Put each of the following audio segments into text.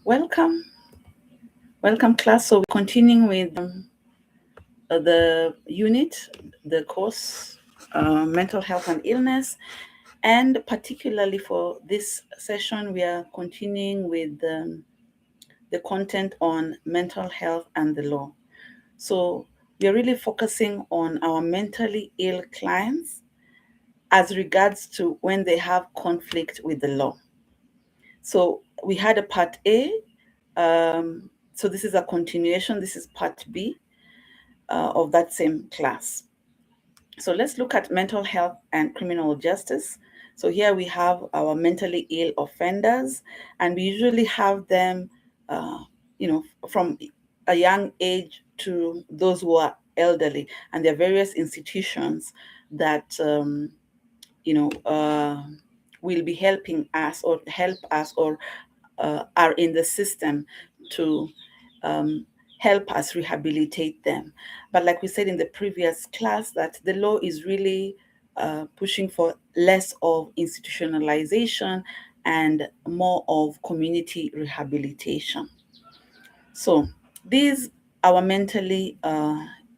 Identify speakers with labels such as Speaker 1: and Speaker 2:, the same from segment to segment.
Speaker 1: Welcome, welcome class. So we're continuing with the unit, the course, mental health and illness, and particularly for this session, we are continuing with the content on mental health and the law. So we are really focusing on our mentally ill clients as regards to when they have conflict with the law. So we had a part A. So this is a continuation. This is part B of that same class. So let's look at mental health and criminal justice. So here we have our mentally ill offenders, and we usually have them, uh, from a young age to those who are elderly, and there are various institutions that you know uh, will be helping us or help us or are in the system to um, help us rehabilitate them. But like we said in the previous class, that the law is really pushing for less of institutionalization and more of community rehabilitation. So these our mentally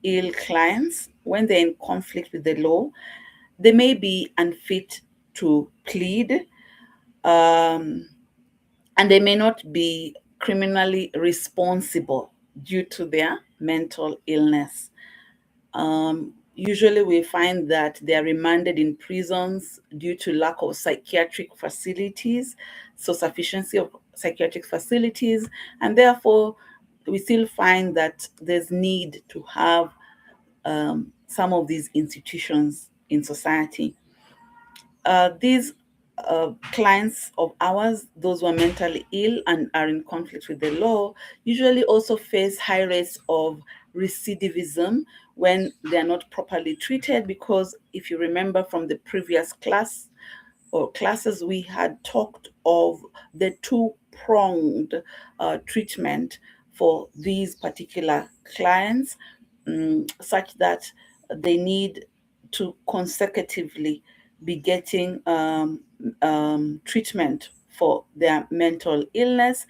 Speaker 1: ill clients, when they're in conflict with the law, they may be unfit to plead, um, and they may not be criminally responsible due to their mental illness. Usually, we find that they are remanded in prisons due to lack of psychiatric facilities, so sufficiency of psychiatric facilities, and therefore, we still find that there's need to have some of these institutions in society. These clients of ours, those who are mentally ill and are in conflict with the law, usually also face high rates of recidivism when they are not properly treated. Because if you remember from the previous class or classes, we had talked of the two-pronged treatment for these particular clients, such that they need to consecutively be getting treatment for their mental illness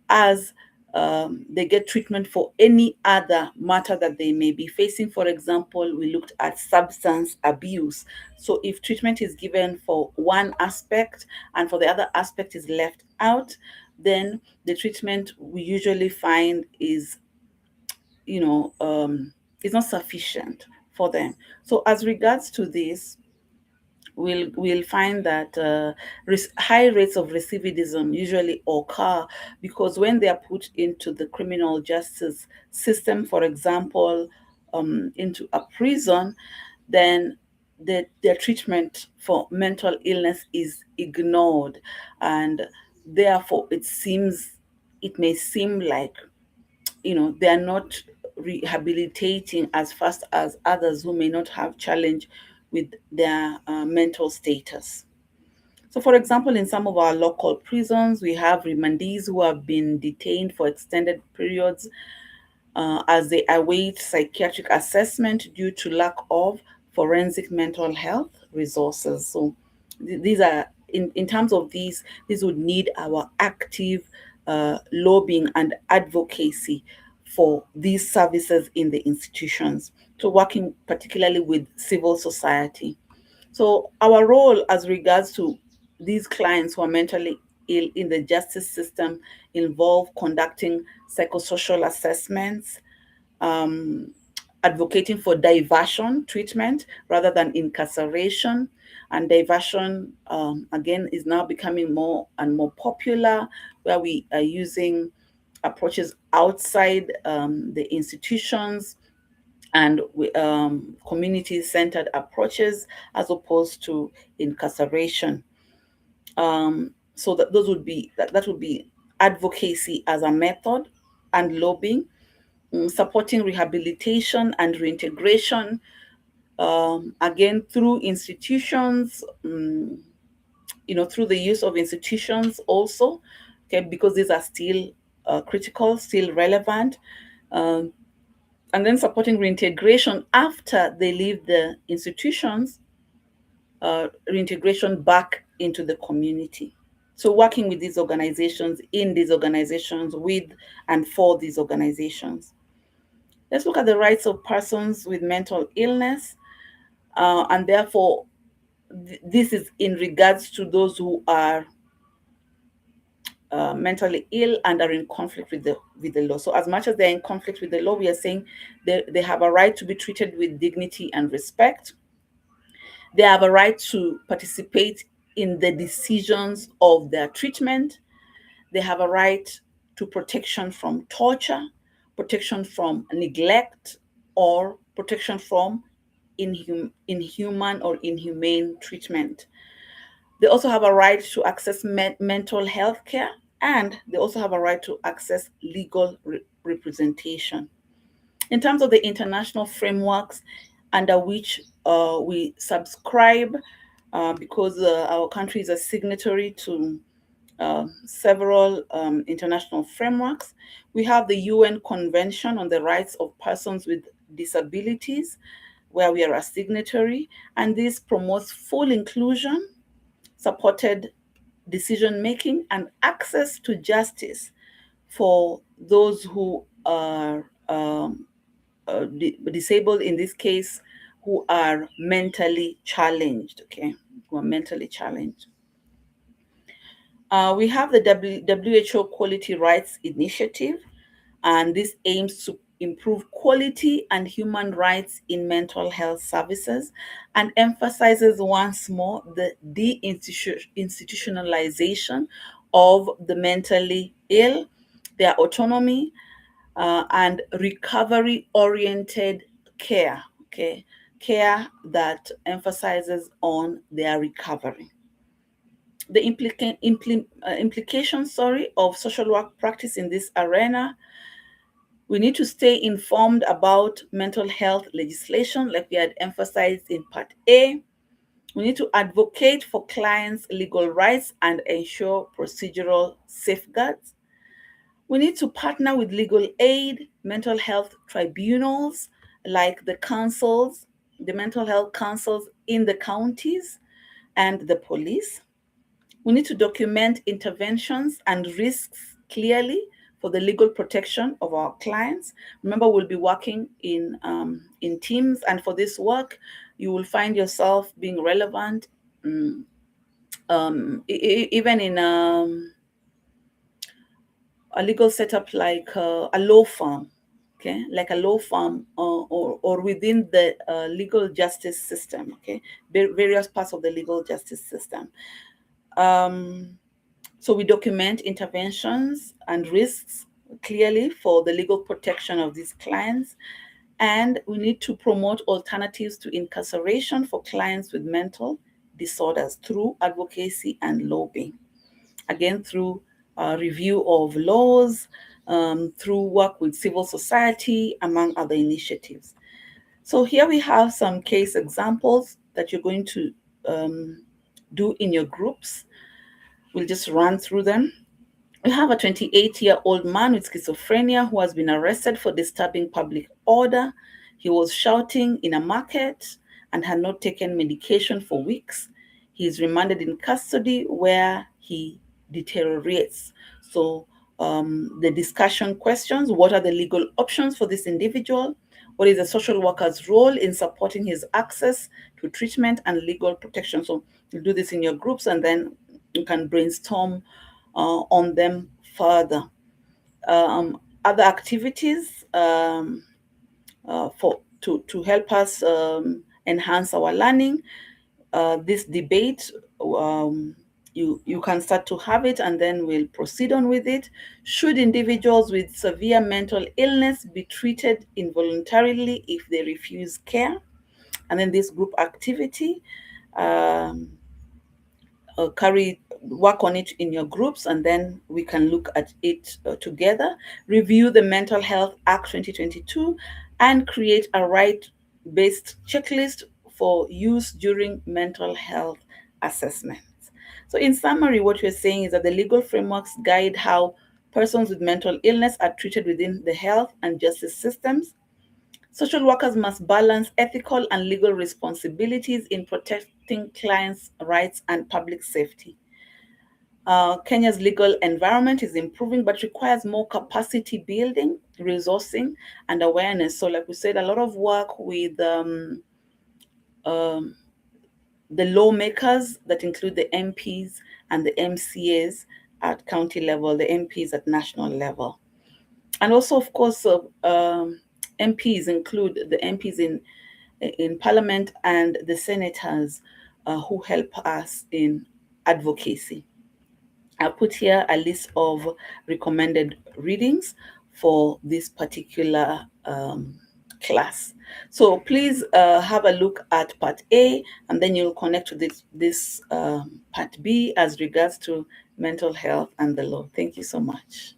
Speaker 1: as they get treatment for any other matter that they may be facing. For example, we looked at substance abuse. So, if treatment is given for one aspect and for the other aspect is left out, then the treatment we usually find is not sufficient for them. So, as regards to this, we'll find that high rates of recidivism usually occur because when they are put into the criminal justice system, for example, into a prison, then their treatment for mental illness is ignored, and therefore it may seem like they are not rehabilitating as fast as others who may not have challenge with their mental status. So, for example, in some of our local prisons, we have remandees who have been detained for extended periods as they await psychiatric assessment due to lack of forensic mental health resources. So, these are in terms of these would need our active lobbying and advocacy for these services in the institutions. So, working particularly with civil society. So, our role as regards to these clients who are mentally ill in the justice system involve conducting psychosocial assessments, um, advocating for diversion treatment rather than incarceration. And diversion, again, is now becoming more and more popular, where we are using approaches outside the institutions and community-centered approaches as opposed to incarceration. So that would be advocacy as a method, and lobbying, supporting rehabilitation and reintegration, again through institutions, through the use of institutions also, okay, because these are still critical, still relevant. Um, and then supporting reintegration after they leave the institutions, reintegration back into the community. So working with these organizations, in these organizations, with and for these organizations. Let's look at the rights of persons with mental illness, and therefore this is in regards to those who are mentally ill and are in conflict with the law. So as much as they're in conflict with the law, we are saying they have a right to be treated with dignity and respect. They have a right to participate in the decisions of their treatment. They have a right to protection from torture, protection from neglect, or protection from inhuman or inhumane treatment. They also have a right to access mental health care, and they also have a right to access legal representation. In terms of the international frameworks under which we subscribe, because our country is a signatory to several international frameworks. We have the UN Convention on the Rights of Persons with Disabilities, where we are a signatory, and this promotes full inclusion, supported decision making, and access to justice for those who are disabled, in this case, who are mentally challenged, okay, who are mentally challenged. We have the WHO Quality Rights Initiative, and this aims to improve quality and human rights in mental health services and emphasizes once more the deinstitutionalization of the mentally ill, their autonomy, and recovery oriented care, okay, care that emphasizes on their recovery. The implications, of social work practice in this arena: we need to stay informed about mental health legislation, like we had emphasized in Part A. We need to advocate for clients' legal rights and ensure procedural safeguards. We need to partner with legal aid, mental health tribunals, like the mental health councils in the counties, and the police. We need to document interventions and risks clearly for the legal protection of our clients. Remember, we'll be working in teams, and for this work, you will find yourself being relevant, even in a legal setup like a law firm, okay, like a law firm, or within the legal justice system, okay, various parts of the legal justice system. So we document interventions and risks clearly for the legal protection of these clients. And we need to promote alternatives to incarceration for clients with mental disorders through advocacy and lobbying. Again, through review of laws, through work with civil society, among other initiatives. So here we have some case examples that you're going to do in your groups. We'll just run through them. We have a 28-year-old man with schizophrenia who has been arrested for disturbing public order. He was shouting in a market and had not taken medication for weeks. He is remanded in custody where he deteriorates. So the discussion questions: what are the legal options for this individual? What is the social worker's role in supporting his access to treatment and legal protection? So you do this in your groups, and then you can brainstorm on them further. Other activities to help us enhance our learning. This debate, you can start to have it, and then we'll proceed on with it. Should individuals with severe mental illness be treated involuntarily if they refuse care? And then this group activity, work on it in your groups, and then we can look at it together. Review the Mental Health Act 2022 and create a right-based checklist for use during mental health assessments. So in summary, what we're saying is that the legal frameworks guide how persons with mental illness are treated within the health and justice systems. Social workers must balance ethical and legal responsibilities in protecting clients' rights and public safety. Kenya's legal environment is improving, but requires more capacity building, resourcing, and awareness. So, like we said, a lot of work with um, the lawmakers that include the MPs and the MCAs at county level, the MPs at national level. And also, of course, MPs include the MPs in Parliament and the senators who help us in advocacy. I put here a list of recommended readings for this particular class. So please have a look at part A, and then you'll connect to this part B as regards to mental health and the law. Thank you so much.